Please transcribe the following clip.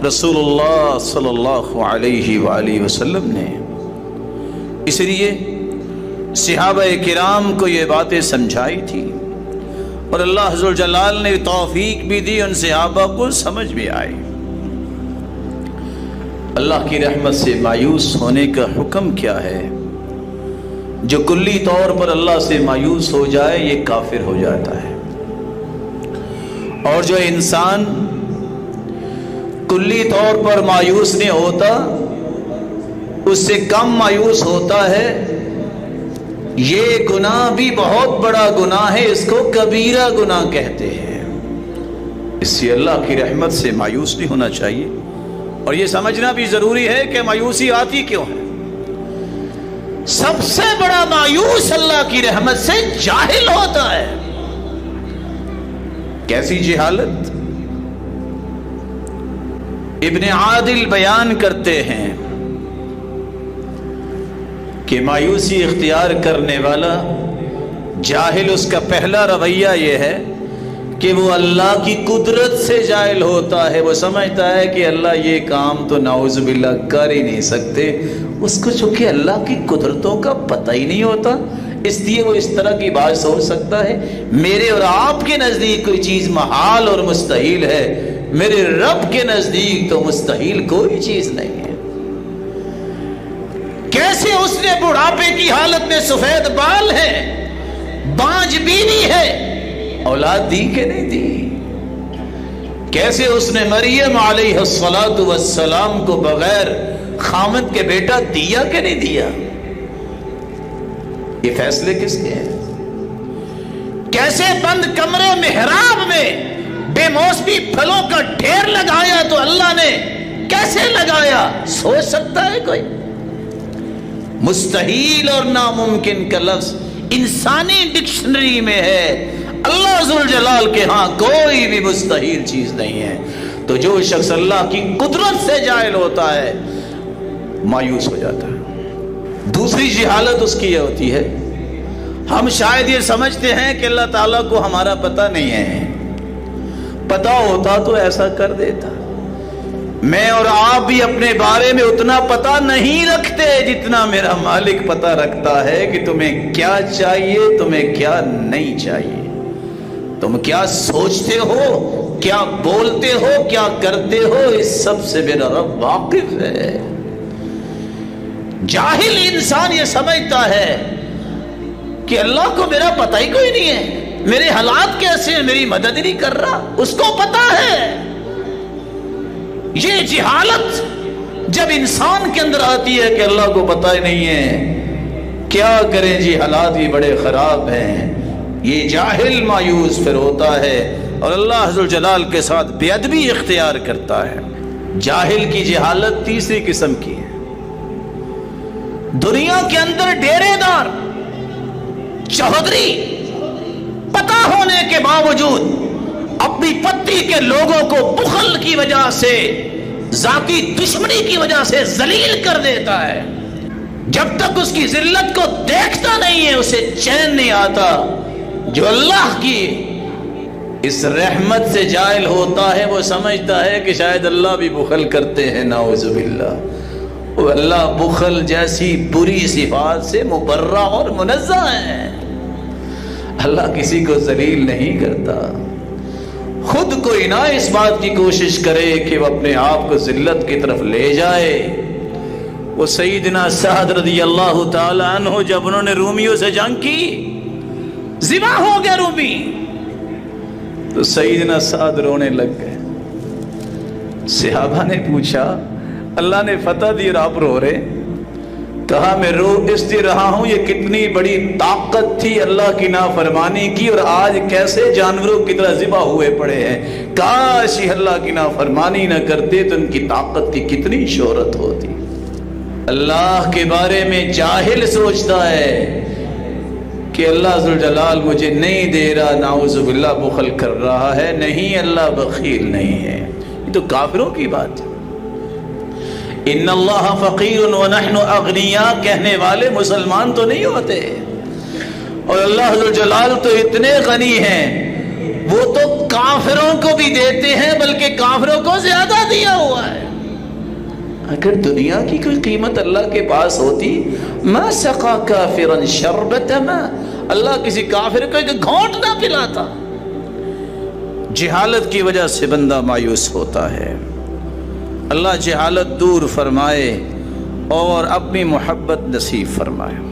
رسول اللہ صلی اللہ علیہ وآلہ وسلم نے اس لیے صحابہ کرام کو یہ باتیں سمجھائی تھی، اور اللہ ذو الجلال نے توفیق بھی دی، ان صحابہ کو سمجھ بھی آئی۔ اللہ کی رحمت سے مایوس ہونے کا حکم کیا ہے؟ جو کلی طور پر اللہ سے مایوس ہو جائے یہ کافر ہو جاتا ہے، اور جو انسان کلی طور پر مایوس نہیں ہوتا، اس سے کم مایوس ہوتا ہے، یہ گناہ بھی بہت بڑا گناہ ہے، اس کو کبیرہ گناہ کہتے ہیں۔ اس سے اللہ کی رحمت سے مایوس نہیں ہونا چاہیے، اور یہ سمجھنا بھی ضروری ہے کہ مایوسی آتی کیوں ہے۔ سب سے بڑا مایوس اللہ کی رحمت سے جاہل ہوتا ہے۔ کیسی جہالت؟ ابن عادل بیان کرتے ہیں کہ مایوسی اختیار کرنے والا جاہل، اس کا پہلا رویہ یہ ہے کہ وہ اللہ کی قدرت سے جاہل ہوتا ہے۔ وہ سمجھتا ہے کہ اللہ یہ کام تو نعوذ باللہ کر ہی نہیں سکتے، اس کو چونکہ اللہ کی قدرتوں کا پتہ ہی نہیں ہوتا، اس لیے وہ اس طرح کی بات سوچ سکتا ہے۔ میرے اور آپ کے نزدیک کوئی چیز محال اور مستحیل ہے، میرے رب کے نزدیک تو مستحیل کوئی چیز نہیں ہے۔ کیسے اس نے بڑھاپے کی حالت میں سفید بال ہے، بانج بینی ہے، اولاد دی کہ نہیں دی؟ کیسے اس نے مریم علیہ السلام کو بغیر خامد کے بیٹا دیا کہ نہیں دیا؟ یہ فیصلے کس کے ہیں؟ کیسے بند کمرے محراب میں بے موسمی پھلوں کا ڈھیر لگایا تو اللہ نے کیسے لگایا؟ سوچ سکتا ہے کوئی؟ مستحیل اور ناممکن کا لفظ انسانی ڈکشنری میں ہے، اللہ ذوالجلال کے ہاں کوئی بھی مستحیل چیز نہیں ہے۔ تو جو شخص اللہ کی قدرت سے جاہل ہوتا ہے مایوس ہو جاتا ہے۔ دوسری جہالت اس کی یہ ہوتی ہے، ہم شاید یہ سمجھتے ہیں کہ اللہ تعالیٰ کو ہمارا پتہ نہیں ہے، پتہ ہوتا تو ایسا کر دیتا۔ میں اور آپ بھی اپنے بارے میں اتنا پتہ نہیں رکھتے جتنا میرا مالک پتہ رکھتا ہے کہ تمہیں کیا چاہیے، تمہیں کیا نہیں چاہیے، تم کیا سوچتے ہو، کیا بولتے ہو، کیا کرتے ہو، اس سب سے میرا رب واقف ہے۔ جاہل انسان یہ سمجھتا ہے کہ اللہ کو میرا پتہ ہی کوئی نہیں ہے، میرے حالات کیسے ہیں، میری مدد نہیں کر رہا، اس کو پتہ ہے۔ یہ جہالت جب انسان کے اندر آتی ہے کہ اللہ کو پتہ ہی نہیں ہے، کیا کریں جی، حالات بھی بڑے خراب ہیں، یہ جاہل مایوس پھر ہوتا ہے اور اللہ ذوالجلال کے ساتھ بے ادبی اختیار کرتا ہے۔ جاہل کی جہالت تیسری قسم کی ہے۔ دنیا کے اندر ڈیرے دار، چودھری پتہ ہونے کے باوجود اپنی پتی کے لوگوں کو بخل کی وجہ سے، ذاتی دشمنی کی وجہ سے ذلیل کر دیتا ہے۔ جب تک اس کی ذلت کو دیکھتا نہیں ہے اسے چین نہیں آتا۔ جو اللہ کی اس رحمت سے جاہل ہوتا ہے وہ سمجھتا ہے کہ شاید اللہ بھی بخل کرتے ہیں، نعوذ باللہ۔ وہ اللہ بخل جیسی بری صفات سے مبرہ اور منزہ ہے۔ اللہ کسی کو ذلیل نہیں کرتا۔ خود کوئی نہ اس بات کی کوشش کرے کہ وہ اپنے آپ کو ذلت کی طرف لے جائے۔ وہ سیدنا سعد رضی اللہ تعالی عنہ جب انہوں نے رومیوں سے جنگ کی، ذبح ہو گیا رومی، تو سیدنا سعد رونے لگ گئے۔ صحابہ نے پوچھا اللہ نے فتح دی اور آپ رو رہے؟ کہا میں رو اس لیے رہا ہوں، یہ کتنی بڑی طاقت تھی اللہ کی نافرمانی کی، اور آج کیسے جانوروں کی طرح ذبح ہوئے پڑے ہیں۔ کاش ہی اللہ کی نافرمانی نہ کرتے تو ان کی طاقت کی کتنی شہرت ہوتی۔ اللہ کے بارے میں جاہل سوچتا ہے کہ اللہ ذوالجلال مجھے نہیں دے رہا، نعوذ باللہ بخل کر رہا ہے۔ نہیں، اللہ بخیل نہیں ہے، یہ تو کافروں کی بات ہے۔ ان اللہ فقیر ونحن اغنیاء کہنے والے مسلمان تو نہیں ہوتے، اور اللہ ذوالجلال تو اتنے غنی ہیں وہ تو کافروں کو بھی دیتے ہیں بلکہ کافروں کو زیادہ دیا ہوا ہے۔ اگر دنیا کی کوئی قیمت اللہ کے پاس ہوتی ما سقا کافرا شربت ماء، اللہ کسی کافر کو ایک گھونٹ نہ پلاتا۔ جہالت کی وجہ سے بندہ مایوس ہوتا ہے۔ اللہ جہالت دور فرمائے اور اپنی محبت نصیب فرمائے۔